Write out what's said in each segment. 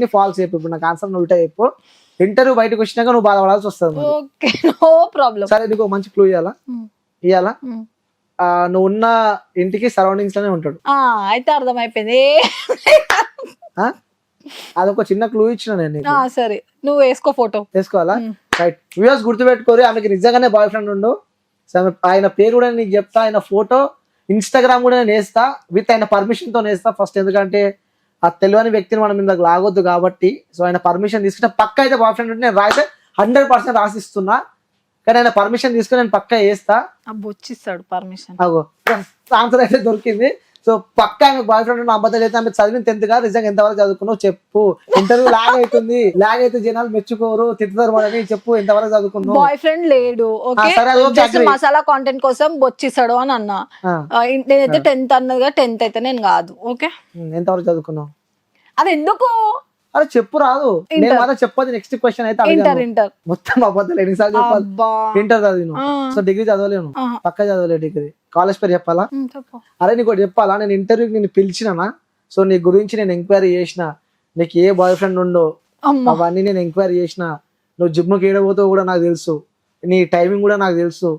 Falls చెప్పు. ఇప్పుడు నాకు ఆన్సర్ ఉల్టా చెప్పు. ఇంటర్వ్యూ బయటకు వచ్చినాక నువ్వు బాధపడాల్సి వస్తుంది మరి. Okay no problem. సరే నీకు ఒక మంచి క్లూ ఇవ్వాలా నువ్వు ఉన్న ఇంటికి సరౌండింగ్స్ లోనే ఉంటాడు. అయితే అర్థమైపోయింది. అదొక చిన్న క్లూ ఇచ్చిన నేను నీకు. సరే నువ్వు వేసుకో ఫోటో. వేసుకోవాలా? రైట్. వ్యూవర్స్ గుర్తుపెట్టుకోరు, ఆమెకి నిజంగానే బాయ్ ఫ్రెండ్ ఉండు. ఆయన పేరు కూడా నీకు చెప్తా, ఆయన ఫోటో ఇన్స్టాగ్రామ్ కూడా నేను వేస్తా, విత్ ఆయన పర్మిషన్ తో వేస్తా ఫస్ట్. ఎందుకంటే ఆ తెలియని వ్యక్తిని మనం ఇందాక లాగొద్దు కాబట్టి. సో ఆయన పర్మిషన్ తీసుకుంటే పక్క అయితే బాయ్ ఫ్రెండ్ ఉంటే నేను రాయితే 100% రాసిస్తున్నా. కానీ ఆయన పర్మిషన్ తీసుకుని నేను పక్క వేస్తా. వచ్చిస్తాడు పర్మిషన్. అగో ఆన్సర్ అయితే దొరికింది. సో పక్క ఆమె బాయ్ ఫ్రెండ్ ఉన్న అబద్ధాలు అయితే ఆమె చదివిన 10th గా నిజంగా ఎంతవరకు చదువుకున్నావు చెప్పు. ఇంటర్వ్యూ లాగ్ అవుతుంది, లాగ్ అయితే జనాలు మెచ్చుకోరు, తిట్టుతారు మనని. చెప్పు ఎంతవరకు చదువుకున్నావు? బాయ్ ఫ్రెండ్ లేడు, మసాలా కాంటెంట్ కోసం బొచ్చిస్తాడు అని అన్నా. నేనైతే 10th అన్నదిగా 10th అయితే నేను కాదు. ఓకే ఎంతవరకు చదువుకున్నావు? అది ఎందుకు? అరే చెప్పు రాదు. నేను మాత్రం చెప్పదు. నెక్స్ట్ క్వశ్చన్ అయితే ఇంటర్ మొత్తం అబద్ధాలు ఎన్నిసార్లు చెప్పాలి? ఇంటర్ చదివిను. సో డిగ్రీ చదవలేను, పక్క చదవలేదు డిగ్రీ. కాలేజ్ పేరు చెప్పాలా? అరే నీకు ఒకటి చెప్పాలా, నేను ఇంటర్వ్యూకి నేను పిలిచినా, సో నీ గురించి నేను ఎంక్వైరీ చేసిన, నీకు ఏ బాయ్ ఫ్రెండ్ ఉండో అవన్నీ నేను ఎంక్వైరీ చేసిన, నువ్వు జిమ్కి ఏడబోతావు కూడా నాకు తెలుసు, నీ టైమింగ్ కూడా నాకు తెలుసు.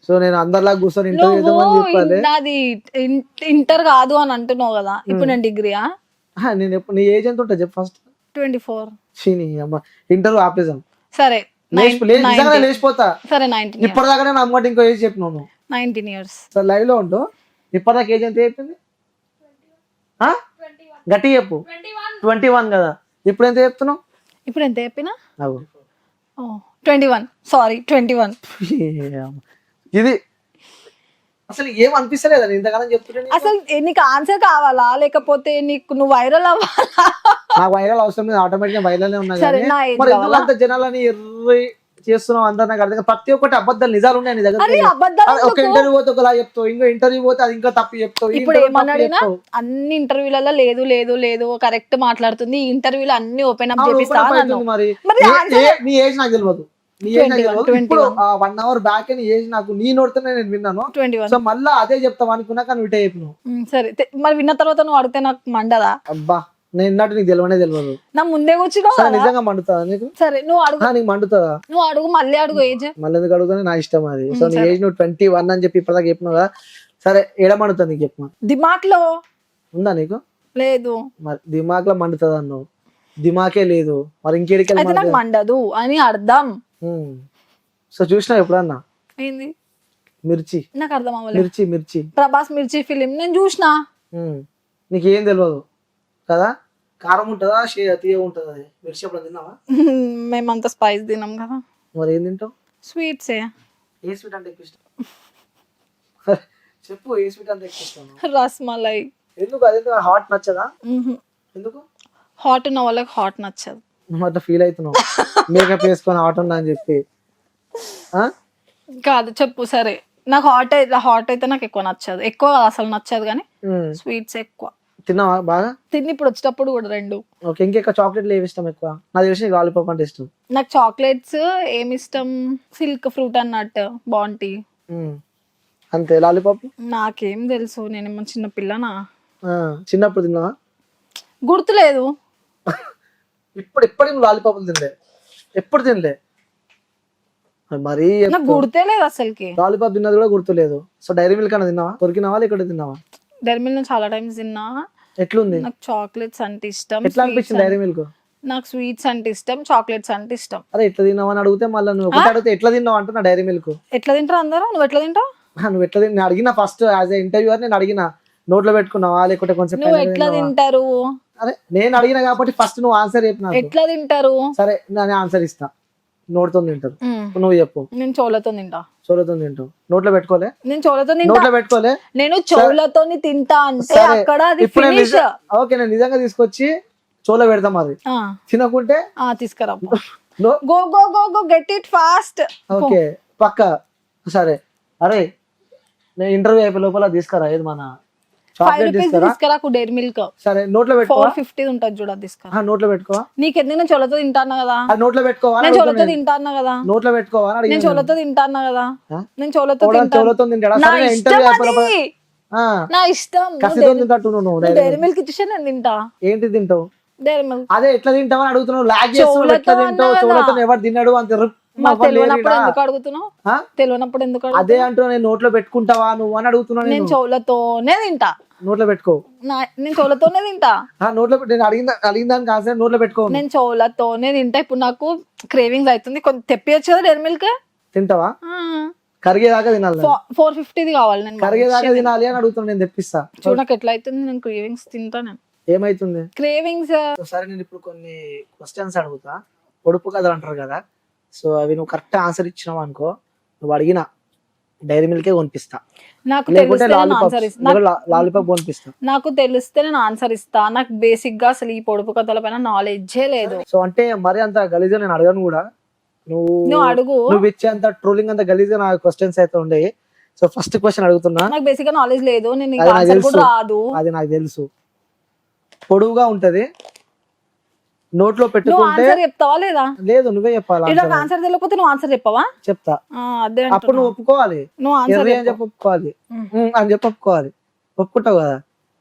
సో నేను అందరిలాగా కూర్చొని ఇంటర్వ్యూ చేద్దామని చెప్పాలి. నాది ఇంటర్ కాదు అని అంటున్నావు కదా, ఇప్పుడు నేను డిగ్రీయా? నేను ఎప్పుడు నీ ఏజ్ ఎంత ఉంటుంది చెప్పు ఫస్ట్? 24. ఇంటర్వ్యూ ఆపేసాం. సరే లేచిపోతా. సరే 19. ఇప్పటిదాకా నేను అమ్మటి ఇంకో ఏజ్ చెప్పినాను. 19 years. సరే లైవ్ లో ఉంటూ ఇప్పటిదాకా ఏజ్ ఎంత చెప్పింది? గట్టి చెప్పు. 21 కదా. ఇప్పుడు ఎంత చెప్తున్నావు? ఇప్పుడు ఎంత చెప్పినా? 21. సారీ 21. ఇది అసలు ఏం అనిపిస్తలేదా ఇంతకాలం చెప్తుంటే? అసలు నీకు ఆన్సర్ కావాలా లేకపోతే నీకు నువ్వు వైరల్ అవ్వాలా? నాకు వైరల్ అవసరం లేదు, ఆటోమేటిక్ గా వైరల్ ఉన్నా. మరి ఎందుకు అంత జనాలని ఎర్రి చేస్తున్నావు అందరు? నాకు అర్థం. ప్రతి ఒక్కటి అబద్ధాలు నిజాలు ఉన్నాయి నీ దగ్గర. ఒక ఇంటర్వ్యూ పోతే ఒకలా చెప్తావు, ఇంకో ఇంటర్వ్యూ పోతే అది ఇంకా తప్పు చెప్తావు. ఇప్పుడు ఏమన్నాడినా అన్ని ఇంటర్వ్యూలలో లేదు లేదు లేదు కరెక్ట్ మాట్లాడుతుంది, ఈ ఇంటర్వ్యూలో అన్ని ఓపెన్ అప్ చేపిస్తాను. మరి నీ ఏజ్ నాకు తెలియదు, నీ ఏజ్ నాకు తెలియదు. ఇప్పుడు 1 hour బ్యాక్ నీ ఏజ్ నాకు నీ నోడుతూనే నేను విన్నాను. 21. సో మళ్ళీ అదే చెప్తావు అనుకున్నా కానీ ఇటే చెప్పినావు. సరే మరి విన్న తర్వాత నువ్వు అడిగితే నాకు మండదా? అబ్బా నేను ఇన్నట్టు నీకు తెలియనే తెలియదు. నా ముందే కూర్చున్నావు. నిజంగా మండుతుందా నీకు? సరే నువ్వు అడుగు. నీకు మండుతుందా? నువ్వు అడుగు, మళ్ళీ అడుగు. ఏజ్ మళ్ళీ ఎందుకు అడుగుతానే, నా ఇష్టం అది. సో నీ ఏజ్ నువ్వు 21 అని చెప్పి ఇప్పటిదాకా చెప్పినావు కదా. సరే ఏడ మండుతుంది నీకు చెప్పు. దిమాక్ లో ఉందా నీకు? లేదు. మరి దిమాక్ లో మండుతుంది అన్నావు, దిమాకే లేదు, మరి ఇంకేడికి నాకు మండదు అని అర్థం. సో చూసినావు ఎప్పుడన్నా? ఏంది మిర్చి? నాకు అర్థం అవ్వలేదు. మిర్చి ప్రభాస్ మిర్చి ఫిలిం నేను చూసినా. నీకు ఏం తెలియదు కదా. కారం ఉంటుందా తీయ ఉంటుందా? మిర్చి ఎప్పుడు తిన్నావా? మేమంతా స్పైస్ తిన్నాం కదా. మరి ఏం తింటావు? స్వీట్స్. ఏ స్వీట్ అంటే ఎక్కువ ఇష్టం చెప్పు. ఏ స్వీట్ అంటే ఎక్కువ ఇష్టం? రస్మలై. ఎందుకు? అదెందుకు హాట్ నచ్చదా? ఎందుకు? హాట్ ఉన్న వాళ్ళకి హాట్ నచ్చదు. నువ్వు అట్లా ఫీల్ అవుతున్నావు మేకప్ వేసుకొని హాట్ ఉన్నా అని చెప్పి. కాదు చెప్పు. సరే నాకు హాట్ అయితే నాకు ఎక్కువ నచ్చదు. ఎక్కువ అసలు నచ్చదు కానీ స్వీట్స్ ఎక్కువ. తిన్నావా బాగా? తిని ఇప్పుడు వచ్చేటప్పుడు కూడా 2. ఓకే. ఇంకెక్క చాక్లెట్లు ఏమి ఇష్టం ఎక్కువ? నాకు తెలిసి లాలీపాప్ అంటే ఇష్టం. నాకు చాక్లెట్స్ ఏమి ఇష్టం, సిల్క్ ఫ్రూట్ అన్నట్టు బాంటీ అంతే. లాలీపాప్ నాకేం తెలుసు, నేనేమో చిన్న పిల్లనా. చిన్నప్పుడు తిన్నావా? గుర్తులేదు. ఇప్పుడు లాలీపాప్ తినలే? ఎప్పుడు తినలే? మరి నాకు గుర్తులేదు అసలుకి. లాలీపాప్ తిన్నది కూడా గుర్తులేదు. సో డైరీ మిల్క్ అన్న తిన్నావా? కొరికినావా లేకపోతే తిన్నావా? డైరీ మిల్క్ నేను చాలా టైమ్స్ తిన్నా. ఎట్లుంది? నాకు చాక్లెట్స్ అంటే ఇష్టం. ఎట్లా అనిపించింది డైరీ మిల్క్? నాకు స్వీట్స్ అంటే ఇష్టం, చాక్లెట్స్ అంటే ఇష్టం. అరే ఎట్లా తిన్నావు అని అడిగితే మళ్ళీ నువ్వు ఒకటి అడిగితే ఎట్లా తిన్నావు అంటున్నా. డైరీ మిల్క్ ఎట్లా తింటారు అందరూ? నువ్వు ఎట్లా తింటావు? నువ్వు ఎట్లా నేను అడిగినా ఫస్ట్ యాజ్ ఏ ఇంటర్వ్యూయర్ నేను అడిగిన నోట్లో పెట్టుకున్నావా లేకపోతే కొంచెం నువ్వు ఎట్లా తింటారు? అరే నేను అడిగిన కాబట్టి ఫస్ట్ నువ్వు ఆన్సర్ చెప్పినా. ఎట్లా తింటారు? సరే నేను ఆన్సర్ ఇస్తా. నోటితో తింటారు. నువ్వు చెప్పు. నేను చెవులతో తింటా. చెవులతో తింటావు? నోట్లో పెట్టుకోలే? నేను చెవులతో నోట్లో పెట్టుకోలే. నేను చెవులతో తింటా అంటే అక్కడ అది ఫినిష్. ఓకే నేను నిజంగా తీసుకొచ్చి చెవులో పెడతాం. అది తినకుంటే తీసుకురా. Go go go go get it fast. Okay పక్క. సరే అరే నేను ఇంటర్వ్యూ అయిపోయే లోపల తీసుకురా. ఏది మన చాక్లెట్ తీసుకురా. Dairy Milk. సరే నోట్లో పెట్టుకో. 450 ఉంటుంది చూడ, తీసుకురా. నోట్లో పెట్టుకో. నీకు ఎందుకు? నేను చెవులతో తింటాను కదా. నోట్లో పెట్టుకోవా? నేను చెవులతో తింటాను కదా. నోట్లో పెట్టుకోవా? నేను చెవులతో తింటాను కదా. నేను చెవులతో తింటాడా? నా ఇష్టం. కసితో తింటాడు నువ్వు. డైరీ మిల్క్ ఇచ్చేసి నేను తింటా. ఏంటి తింటావు? డైరీ మిల్క్ అదే ఎట్లా తింటావని అడుగుతున్నావు, లాగ్ చేస్తున్నావు, ఎట్లా తింటావు, చెవులతో ఎవరు తిన్నాడు అంత తెలియనప్పుడు ఎందుకు అడుగుతున్నావు? తెలియనప్పుడు ఎందుకు అదే అంటున్నా, నేను నోట్లో పెట్టుకుంటావా నువ్వు అని అడుగుతున్నా. నేను చెవులతోనే తింటా. నోట్లో పెట్టుకో. నేను చెవులతోనే తింటా. నోట్లో నేను అడిగిన దానికి ఆన్సర్ నోట్లో పెట్టుకో. నేను చెవులతోనే తింటా. ఇప్పుడు నాకు క్రేవింగ్స్ అవుతుంది, కొంచెం తెప్పియచ్చు కదా డైరీ మిల్క్. తింటావా? కరిగేదాకా తినాలి. 450 కావాలి. నేను కరిగేదాకా తినాలి అని అడుగుతున్నా, నేను తెప్పిస్తా. చూడు నాకు ఎట్లా అవుతుంది, నేను క్రేవింగ్స్ తింటా. నేను ఏమైతుంది క్రేవింగ్స్? సరే నేను ఇప్పుడు కొన్ని క్వశ్చన్స్ అడుగుతా, పొడుపు కథలు అంటారు కదా, సో అవి నువ్వు కరెక్ట్ ఆన్సర్ ఇచ్చినావు అనుకో, నువ్వు అడిగిన డైరీ మిల్కే కొనిపిస్తా, నాకు లేకుంటే లాలీపాప్ కొనిపిస్తా. నాకు తెలిస్తే నేను ఆన్సర్ ఇస్తా. నాకు బేసిక్ గా అసలు ఈ పొడుపు కథల పైన నాలెడ్జే లేదు. సో అంటే మరి అంత గలీజ్గా నేను అడగను కూడా, నువ్వు అడుగు. నువ్వు ఇచ్చే అంత ట్రోలింగ్ అంత గలీజ్గా నా క్వశ్చన్స్ అయితే ఉండే. సో ఫస్ట్ క్వశ్చన్ అడుగుతున్నా. నాకు బేసిక్ గా నాలెడ్జ్ లేదు, నేను ఆన్సర్ కూడా రాదు. అది నాకు తెలుసు. పొడవుగా ఉంటది, నోట్లో పెట్టుకుంటే చెప్తావా లేదా? లేదు నువ్వే చెప్పాలి. ఆన్సర్ తెలియకపోతే నువ్వు ఆన్సర్ చెప్పవా? చెప్తా. అదే అప్పుడు నువ్వు ఒప్పుకోవాలి, నువ్వు ఆన్సర్ అని చెప్పి ఒప్పుకోవాలి, అని చెప్పి ఒప్పుకోవాలి. ఒప్పుకుంటావు కదా,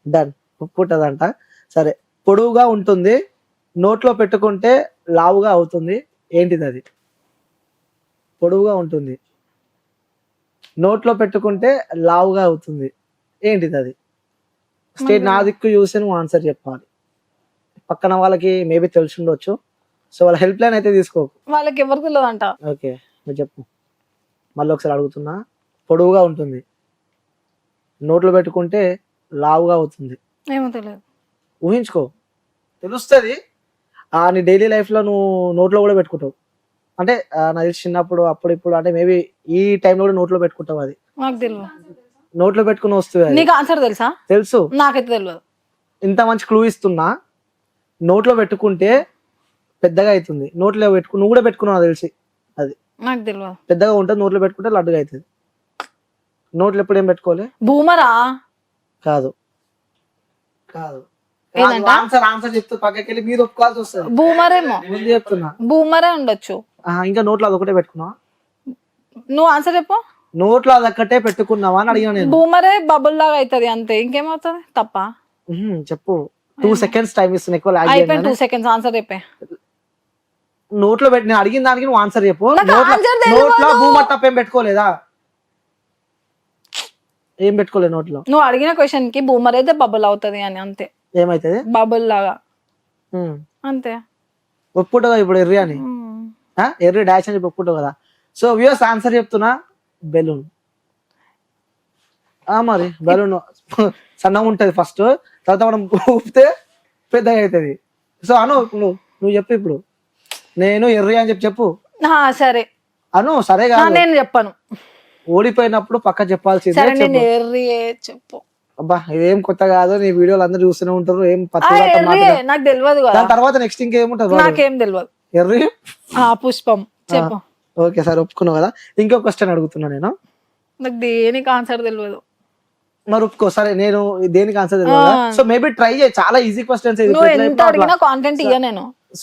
డన్. ఒప్పుకుంటదంట. సరే, పొడవుగా ఉంటుంది, నోట్లో పెట్టుకుంటే లావుగా అవుతుంది, ఏంటిది అది? పొడవుగా ఉంటుంది, నోట్లో పెట్టుకుంటే లావుగా అవుతుంది, ఏంటిది అది? స్టేట్ నా దిక్కు చూసి నువ్వు ఆన్సర్ చెప్పాలి. పక్కన వాళ్ళకి మేబీ తెలిసి ఉండొచ్చు, సో వాళ్ళ హెల్ప్ లైన్ అయితే తీసుకోకు. వాళ్ళకి ఎవరు తెలియదంట. ఓకే, నువ్వు చెప్పు. మళ్ళీ ఒకసారి అడుగుతున్నా. పొడవుగా ఉంటుంది, నోట్లో పెట్టుకుంటే లావుగా అవుతుంది, ఏమో తెలియదు. ఊహించుకో, తెలుస్తుంది. నీ డైలీ లైఫ్ లో నువ్వు నోట్లో కూడా పెట్టుకుంటావు. అంటే నాకు తెలిసి చిన్నప్పుడు అప్పుడు ఇప్పుడు అంటే మేబీ ఈ టైంలో కూడా నోట్లో పెట్టుకుంటావు. అది నాకు తెలియదు. నోట్లో పెట్టుకుని వస్తుంది. నీకు ఆన్సర్ తెలుసా? తెలుసు. నాకైతే తెలియదు. ఇంత మంచి క్లూ ఇస్తున్నా. నోట్లో పెట్టుకుంటే పెద్దగా అవుతుంది, నోట్లో పెట్టుకుని నువ్వు కూడా పెట్టుకున్నావు తెలిసి. అది నాకు తెలియదు. పెద్దగా ఉంటుంది, నోట్లో పెట్టుకుంటే లడ్డుగా అవుతుంది. నోట్లో ఎప్పుడు ఏం పెట్టుకోవాలి? బూమరా? కాదు కాదు. ఆన్సర్ చెప్తే పక్కకి వెళ్ళి మీరు ఒప్పుకోవాల్సి వస్తుంది. బూమరేమో ముందు చెప్తున్నా. బూమరే ఉండొచ్చు. ఇంకా నోట్లో అదొకటే పెట్టుకున్నావా? నువ్వు ఆన్సర్ చెప్పు. నోట్లో అదొక్కటే పెట్టుకున్నావా అని అడిగినా నేను. బూమరే బబుల్ లాగా అవుతుంది అంతే, ఇంకేమవుతుంది? తప్ప చెప్పు. 2 seconds టైం ఇస్తున్నా, ఎక్కువ లాగ్ అయిపోయి 2 seconds ఆన్సర్ చెప్పే. నోట్లో పెట్టి నేను అడిగిన దానికి నువ్వు ఆన్సర్ చెప్పు. నోట్లో బూమర్ తప్ప ఏం పెట్టుకోలేదా? ఏం పెట్టుకోలేదు నోట్లో. నువ్వు అడిగిన క్వశ్చన్ కి బూమర్ అయితే బబుల్ అవుతుంది అని, అంతే. ఏమైతుంది? బబుల్ లాగా అంతే. ఒప్పుకుంటావు ఇప్పుడు ఎర్రి అని, ఎర్రి డాష్ అని చెప్పి ఒప్పుకుంటావు కదా. సో వ్యూస్ ఆన్సర్ చెప్తున్నా, బెలూన్. మరి బెలూన్ సన్నగా ఉంటది ఫస్ట్, తర్వాత మనం ఊపితే పెద్దగా అవుతుంది. సో అను, నువ్వు చెప్పు ఇప్పుడు. నేను ఎర్రి అని చెప్పు. సరే అను. సరే కాదు, నేను చెప్పను. ఓడిపోయినప్పుడు పక్క చెప్పాల్సిందే. చెప్పు. అబ్బా ఇదేం కొత్త కాదు, నీ వీడియోలు అందరూ చూస్తూనే ఉంటారు. ఏం నాకు తెలియదు. దాని తర్వాత నెక్స్ట్ ఇంకేముంటది? నాకేం తెలియదు. ఎర్రి పుష్పం. చెప్పు. ఓకే సార్, ఒప్పుకున్నావు కదా. ఇంకో క్వశ్చన్ అడుగుతున్నా నేను. నాకు దేనికి ఆన్సర్ తెలియదు. మరి ఒప్పుకో. సరే, నేను దేనికి ఆన్సర్ తెలియదు. సో మేబీ ట్రై చేయి, చాలా ఈజీ క్వశ్చన్స్.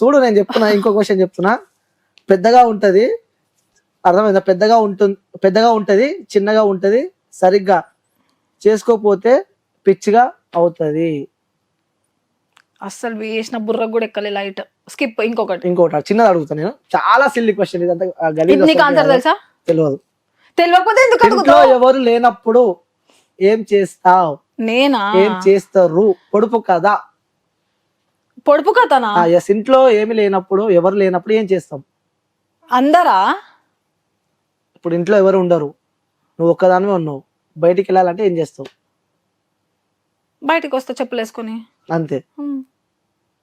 చూడు నేను చెప్తున్నా, ఇంకో క్వశ్చన్ చెప్తున్నా. పెద్దగా ఉంటది, అర్థమైందా? పెద్దగా ఉంటది, చిన్నగా ఉంటది, సరిగ్గా చేసుకోపోతే పిచ్చిగా అవుతది. అసలు వేసిన బుర్ర కూడా ఎక్కలే. Light skip. ఇంకొకటి చిన్నది అడుగుతా నేను. చాలా సిల్లీ క్వశ్చన్ ఇదంతా. తెలుసా? తెలియదు. తెలియకపోతే ఎందుకు ఇంట్లో ఎవరు లేనప్పుడు ఏం చేస్తావు? నేనా? ఏం చేస్తారు? పొడుపు కదా. పొడుపు కథనా? ఎస్. ఇంట్లో ఏమి లేనప్పుడు, ఎవరు లేనప్పుడు ఏం చేస్తాం? అందరా? ఇప్పుడు ఇంట్లో ఎవరు ఉండరు, నువ్వు ఒక్కదానివే ఉన్నావు, బయటికి వెళ్ళాలంటే ఏం చేస్తావు? బయటికి వస్తా చెప్పులు వేసుకొని, అంతే.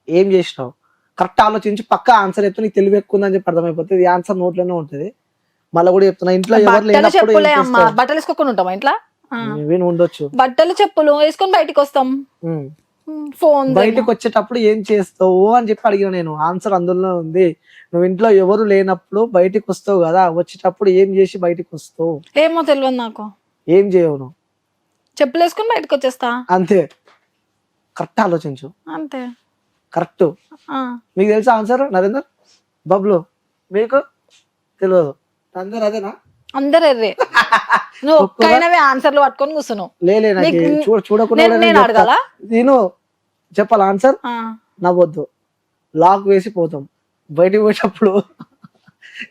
ఏం చేసినావు? కరెక్ట్ ఆలోచించి పక్క ఆన్సర్ చెప్తే నీకు తెలివి ఎక్కువ ఉందని చెప్పి అర్థమైపోతుంది. ఈ ఆన్సర్ నోట్లోనే ఉంటది. మళ్ళీ కూడా చెప్తున్నా, ఇంట్లో ఎవరు లేనప్పుడు బట్టలు వేసుకోకుండా ఉంటామా ఇంట్లో? ఉండొచ్చు. బట్టలు చెప్పులు వేసుకొని బయటికి వస్తాం. ఫోన్ బయటకు వచ్చేటప్పుడు ఏం చేస్తావు అని చెప్పి అడిగిన నేను. ఆన్సర్ అందులో ఉంది. నువ్వు ఇంట్లో ఎవరు లేనప్పుడు బయటికి వస్తావు కదా, వచ్చేటప్పుడు ఏం చేసి బయటికి వస్తావు? ఏమో తెలియదు నాకు. ఏం చేయవు నువ్వు? చెప్పులు వేసుకొని బయటకు వచ్చేస్తా, అంతే. కరెక్ట్ ఆలోచించు, అంతే. కరెక్ట్. మీకు తెలుసా ఆన్సర్? నరేందర్, బబ్లు, మీకు తెలియదు? అందరు అదేనా? అందరు ఎర్రే. నువ్వు ఒక్కైనవే ఆన్సర్లు పట్టుకొని కూర్చున్నావు. చూడకుండా నేను చెప్పాలి ఆన్సర్. నవ్వొద్దు. లాక్ వేసి పోతాం. బయటికి పోయేటప్పుడు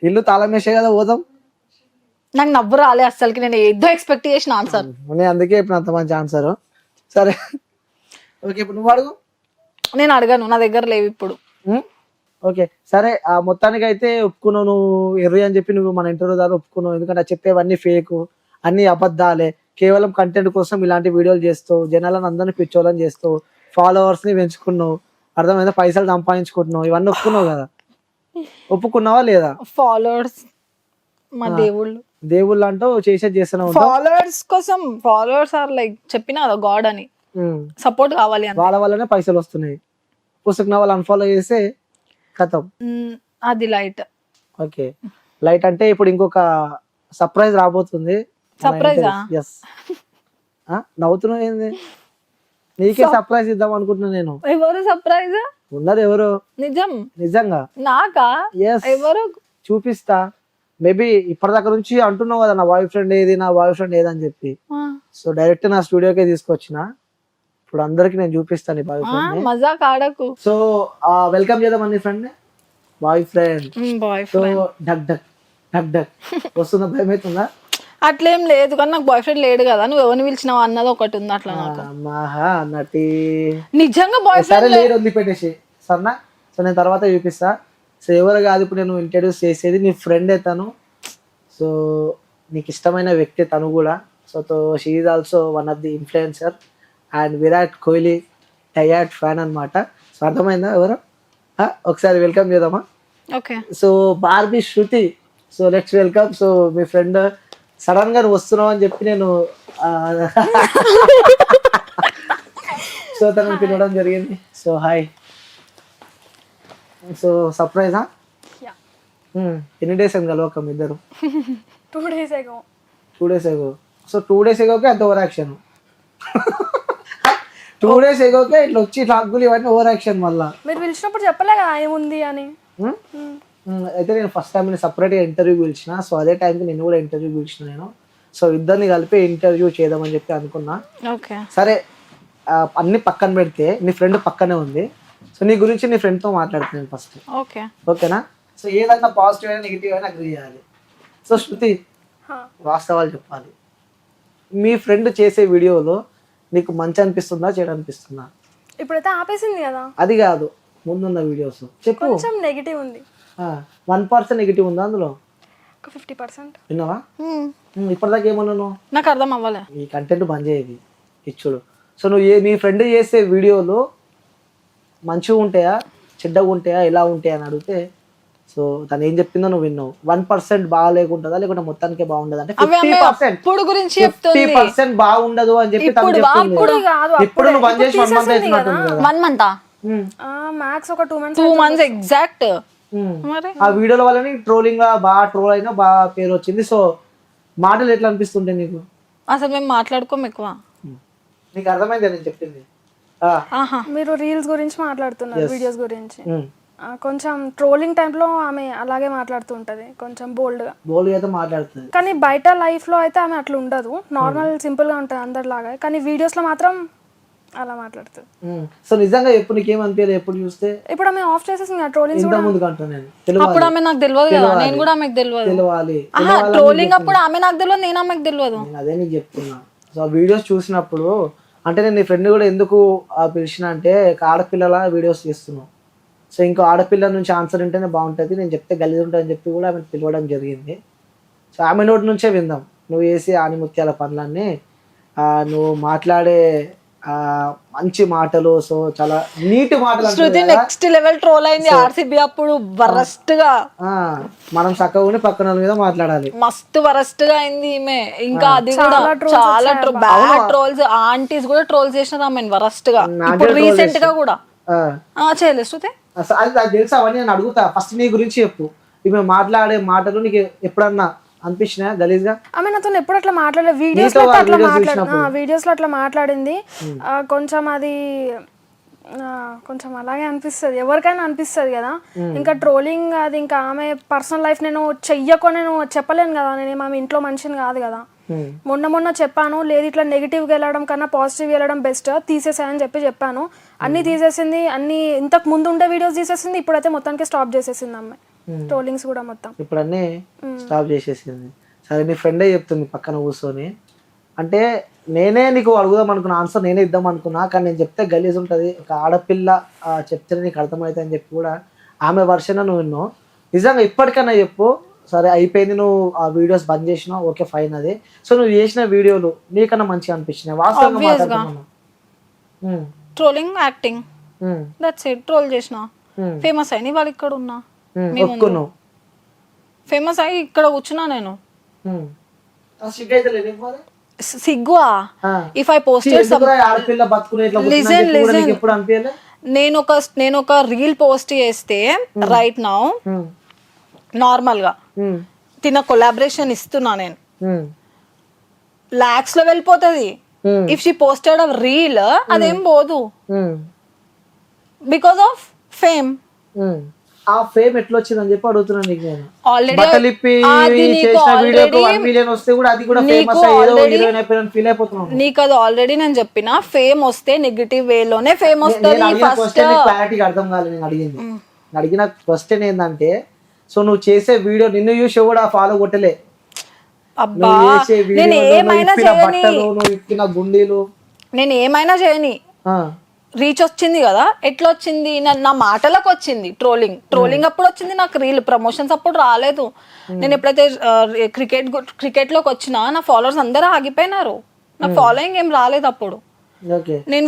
ఇల్లు తాళం వేసే కదా పోతాం. నాకు నవ్వు రాలే అసలుకి, నేను ఏదో ఎక్స్పెక్ట్ చేసిన ఆన్సర్. నేను అందుకే ఇప్పుడు అంత మంచి ఆన్సర్. సరే ఓకే, ఇప్పుడు నువ్వు అడుగు. నేను అడగను, నా దగ్గర లేవు ఇప్పుడు. ఓకే సరే, ఆ మొత్తానికి అయితే ఒప్పుకున్నావు, నువ్వు ఎర్రి అని చెప్పి నువ్వు మన ఇంటర్వ్యూ ద్వారా ఒప్పుకున్నావు. ఎందుకంటే చెప్పేవన్నీ ఫేక్, అన్ని అబద్ధాలే, కేవలం కంటెంట్ కోసం ఇలాంటి వీడియోలు చేస్తావు, జనాలను అందరిని పిచ్చోళ్ళని చేస్తావు, ఫాలోవర్స్ ని పెంచుకున్నావు, అర్థమైందా, పైసలు సంపాదించుకుంటున్నావు, ఇవన్నీ ఒప్పుకున్నావు కదా, ఒప్పుకున్నావా లేదా? ఫాలోవర్స్ మా దేవుళ్ళు అంటూ చేసేది చేస్తున్నావు. ఫాలోవర్స్ కోసం, ఫాలోవర్స్ ఆర్ లైక్ చెప్పినా కదా గాడ్ అని, సపోర్ట్ కావాలి అని. వాళ్ళ వల్లనే పైసలు వస్తున్నాయి. పుస్తకం వాళ్ళు అన్ఫాలో చేస్తే కథం. అది లైట్. ఓకే, లైట్ అంటే ఇప్పుడు ఇంకొక సర్ప్రైజ్ రాబోతుంది. సర్ప్రైజా? ఎస్. నవ్వుతున్నావు ఏంది? నీకే సర్ప్రైజ్ ఇద్దాం అనుకుంటున్నా నేను. ఎవరు సర్ప్రైజ్ ఉన్నారు? ఎవరు? నిజంగా నాకా? ఎవరు? చూపిస్తా. మేబీ ఇప్పటిదాకా నుంచి అంటున్నావు కదా నా బాయ్ ఫ్రెండ్ ఏది, నా బాయ్ ఫ్రెండ్ ఏది అని చెప్పి. సో డైరెక్ట్ నా స్టూడియోకే తీసుకొచ్చిన. ఇప్పుడు అందరికి నేను చూపిస్తాను బాయ్ ఫ్రెండ్. మజాక్ ఆడకు. సో వెల్కమ్ చేద్దాం అన్ని friend. Boyfriend. So duck duck duck duck వస్తుందా? భయం అవుతుందా? అట్లేం లేదు, కానీ నాకు బాయ్ ఫ్రెండ్ లేడు కదా, నువ్వు ఎవరిని పిలిచినావు అన్నది ఒకటి ఉంది అట్లా. మహా నటి నిజంగా బాయ్ ఫ్రెండ్ లేడు, వదిలిపెట్టేసి సరేనా. సో నేను తర్వాత చూపిస్తా. సో ఎవరు కాదు ఇప్పుడు నేను ఇంట్రడ్యూస్ చేసేది, నీ ఫ్రెండ్ తను. సో నీకు ఇష్టమైన వ్యక్తి తను కూడా. So she is also one of the influencer and Virat Kohli diehard fan అనమాట. సో అర్థమైందా ఎవరు? ఒకసారి వెల్కమ్ చేద్దామా? Okay. So Barbie Shruti. So let's welcome. So మీ ఫ్రెండ్ సడన్ గా వస్తున్నావు అని చెప్పి నేను సో తనని పిలవడం జరిగింది. So hi. సో సర్ప్రైజా? ఎన్ని డేస్ అని కలవకం ఇద్దరు? 2 days ago. 2 days ago. So 2 days ago అంత ఓవర్ యాక్షన్. 2 days ago ఇట్లా వచ్చి టాకులు ఇవన్నీ ఓవర్ యాక్షన్. మళ్ళా మీరు పిలిచినప్పుడు చెప్పలే కదా ఏముంది అని. అయితే నేను ఫస్ట్ టైం నేను సపరేట్గా ఇంటర్వ్యూ పిలిచిన. సో అదే టైంకి నేను కూడా ఇంటర్వ్యూ పిలిచిన నేను. సో ఇద్దరిని కలిపి ఇంటర్వ్యూ చేద్దామని చెప్పి అనుకున్నా. సరే అన్ని పక్కన పెడితే నీ ఫ్రెండ్ పక్కనే ఉంది. సో నీ గురించి నీ ఫ్రెండ్తో మాట్లాడుతున్నాను ఫస్ట్. ఓకేనా? సో ఏదన్నా పాజిటివ్ అయినా నెగిటివ్ అయినా అగ్రీ చేయాలి. సో శృతి వాస్తవాలు చెప్పాలి. మీ ఫ్రెండ్ చేసే వీడియోలో నీకు మంచి అనిపిస్తుందా, చెడు అనిపిస్తుందా? ఇప్పుడైతే ఆపేసింది కదా. అది కాదు, ముందున్న వీడియోస్ చెప్పు. కొంచెం నెగిటివ్ ఉంది. 1% నెగిటివ్ ఉందా అందులో? 50%. విన్నావా? ఇప్పటిదాకా ఏమన్నాను నాకు అర్థం అవ్వలే. ఈ కంటెంట్ బంద్ చేయది ఇచ్చుడు. సో నువ్వు మీ ఫ్రెండ్ చేసే వీడియోలో మంచిగా ఉంటాయా, చెడ్డగా ఉంటాయా, ఎలా ఉంటాయా అని అడిగితే సో తను ఏం చెప్పిందో నువ్వు విన్నావు. 1% బాగా లేకుంటుందా, లేకుంటే మొత్తానికే బాగుండదు అంటే 50% బాగుండదు అని చెప్పి తను చెప్తుంది. ఇప్పుడు నువ్వు బంద్ చేసి 1 month అవుతున్నట్టుంది కదా. 1 month మ్యాక్స్ ఒక 2 months ఎగ్జాక్ట్. ఆ వీడియోల వల్లనే ట్రోలింగ్ బాగా ట్రోల్ అయినా బాగా పేరు వచ్చింది. సో మాటలు ఎట్లా అనిపిస్తుంటాయి నీకు? అసలు మేము మాట్లాడుకోము ఎక్కువ. నీకు అర్థమైంది నేను చెప్పింది? మీరు రీల్స్ గురించి మాట్లాడుతున్నారు, వీడియోస్ గురించి. కొంచెం ట్రోలింగ్ టైంలో ఆమె అలాగే మాట్లాడుతూ ఉంటది, కొంచెం బోల్డ్ గా అయితే మాట్లాడుతుంది. కానీ బయట లైఫ్ లో అయితే ఆమె అట్లా ఉండదు, నార్మల్ సింపుల్ గా ఉంటది అందరిలాగా. కానీ వీడియోస్ లో మాత్రం అలా మాట్లాడుతుంది. సో నిజంగా ఎప్పుడు నీకేమనిపించలేదు ఎప్పుడు చూస్తే? ఇప్పుడు ఆమె ఆఫ్ చేసేసింది ట్రోలింగ్స్. ఇంత ముందు కంటున్నా నేను. అప్పుడు ఆమె నాకు తెలియదు కదా, నేను కూడా ఆమెకు తెలియదు. ట్రోలింగ్ అప్పుడు ఆమె నాకు తెలియదు, నేను ఆమెకు తెలియదు. అదే నీకు చెప్తున్నా. సో వీడియోస్ చూసినప్పుడు అంటే నేను నీ ఫ్రెండ్ కూడా ఎందుకు పిలిచిన అంటే ఆడపిల్లల వీడియోస్ చేస్తున్నావు. సో ఇంకో ఆడపిల్ల నుంచి ఆన్సర్ ఉంటేనే బాగుంటుంది, నేను చెప్తే గలీజ్ ఉంటుంది అని చెప్పి కూడా ఆమె పిలవడం జరిగింది. సో ఆమె నోటి నుంచే విందాం నువ్వు వేసే ఆనిముత్యాల పనులన్నీ, నువ్వు మాట్లాడే మంచి మాటలు. సో చాలా నీటి మాటలు. శృతి నెక్స్ట్ లెవెల్ ట్రోల్ అయింది ఆర్సీబీ అప్పుడు వరస్ట్ గా. మనం చక్కగా ఉండి పక్కన మీద మాట్లాడాలి. మస్తు వరస్ట్ గా అయింది ఈమె. ఇంకా అది కూడా చాలా బ్యాడ్ ట్రోల్స్, ఆంటీస్ కూడా ట్రోల్ చేసినారు ఆమె వరస్ట్ గా. ఇప్పుడు రీసెంట్ గా కూడా చేయలేదు శృతి. అది తెలుసా అవన్నీ నేను అడుగుతా. ఫస్ట్ నీ గురించి చెప్పు. ఈమె మాట్లాడే మాటలు నీకు ఎప్పుడన్నా అనిపించినా గలీజ్ గా? ఆమె నాతో ఎప్పుడు అట్లా మాట్లాడలేదు. వీడియోస్ లో అట్లా మాట్లాడింది. కొంచెం అది కొంచెం అలాగే అనిపిస్తుంది, ఎవరికైనా అనిపిస్తుంది కదా. ఇంకా ట్రోలింగ్ అది ఇంకా ఆమె పర్సనల్ లైఫ్ నేను చెయ్యకో నేను చెప్పలేను కదా, నేను ఆమె ఇంట్లో మనిషిని కాదు కదా. మొన్న చెప్పాను, లేదు ఇట్లా నెగిటివ్గా వెళ్ళడం కన్నా పాజిటివ్గా వెళ్ళడం బెస్ట్, తీసేసాయని చెప్పాను. అన్ని తీసేసింది, అన్ని ఇంతకు ముందు ఉండే వీడియోస్ తీసేసింది, ఇప్పుడైతే మొత్తానికి స్టాప్ చేసేసింది అమ్మాయి. ట్రోలింగ్స్ కూడా మొత్తం ఇప్పుడు అన్నీ స్టాప్ చేసేసింది. సరే నీ ఫ్రెండే చెప్తుంది పక్కన కూర్చొని, అంటే నేనే నీకు అడుగుదాం అనుకున్నా, ఆన్సర్ నేనే ఇద్దాం అనుకున్నా, కానీ నేను చెప్తే గలీజ్ ఉంటుంది, ఒక ఆడపిల్ల చెప్తే నీకు అర్థమవుతుంది అని చెప్పి కూడా ఆమె వర్షన్ నువ్వు విన్నావు. నిజంగా ఇప్పటికన్నా చెప్పు, సరే అయిపోయింది, నువ్వు ఆ వీడియోస్ బంద్ చేసినావు, ఓకే ఫైన్. అది సో నువ్వు చేసిన వీడియోలు నీకన్నా మంచిగా అనిపించినాయి వాస్తవంగా మాట్లాడుతున్నాను. Trolling acting, that's it. Troll చేసిన, ఫేమస్ అయిన వాళ్ళు ఇక్కడ ఉన్నా, ఒప్పుకున్నావు, ఫేమస్ అయ్యి ఇక్కడ కూర్చున్నా నేను. సిగ్గువా? ఇఫ్ ఐ పోస్టెడ్ ఆడపిల్ల బతుకునే ఎప్పుడు అనిపించలే? నేను ఒక రీల్ పోస్ట్ చేస్తే రైట్ నౌ నార్మల్ గా తిన కొలాబరేషన్ ఇస్తున్నా నేను, లాక్స్ లో వెళ్ళిపోతుంది. If she posted a reel అదేం పోదు, బికాస్ ఆఫ్ ఫేమ్. ఆ ఫేమ్ ఎట్లా వచ్చిందని చెప్పి అడుగుతున్నాను నీకు నేను. ఆల్రెడీ నీకు అది ఆల్రెడీ నేను చెప్పిన, ఫేమ్ వస్తే నెగటివ్ వేలోనే ఫేమ్ వస్తుంది. క్లారిటీగా అర్థం కాలేదు నేను అడిగింది. అడిగిన క్వశ్చన్ ఏంటంటే, సో నువ్వు చేసే వీడియో నిన్ను చూసి కూడా ఫాలో కొట్టలే. అబ్బా నేను ఏమైనా చేయని రీచ్ వచ్చింది కదా. ఎట్లా వచ్చింది? నా మాటలకు వచ్చింది ట్రోలింగ్ అప్పుడు వచ్చింది, నాకు రీల్ ప్రమోషన్స్ అప్పుడు రాలేదు. నేను ఎప్పుడైతే క్రికెట్ లోకి వచ్చినా నా ఫాలోవర్స్ అందరూ ఆగిపోయినారు, నా ఫాలోయింగ్ ఏం రాలేదు అప్పుడు. నేను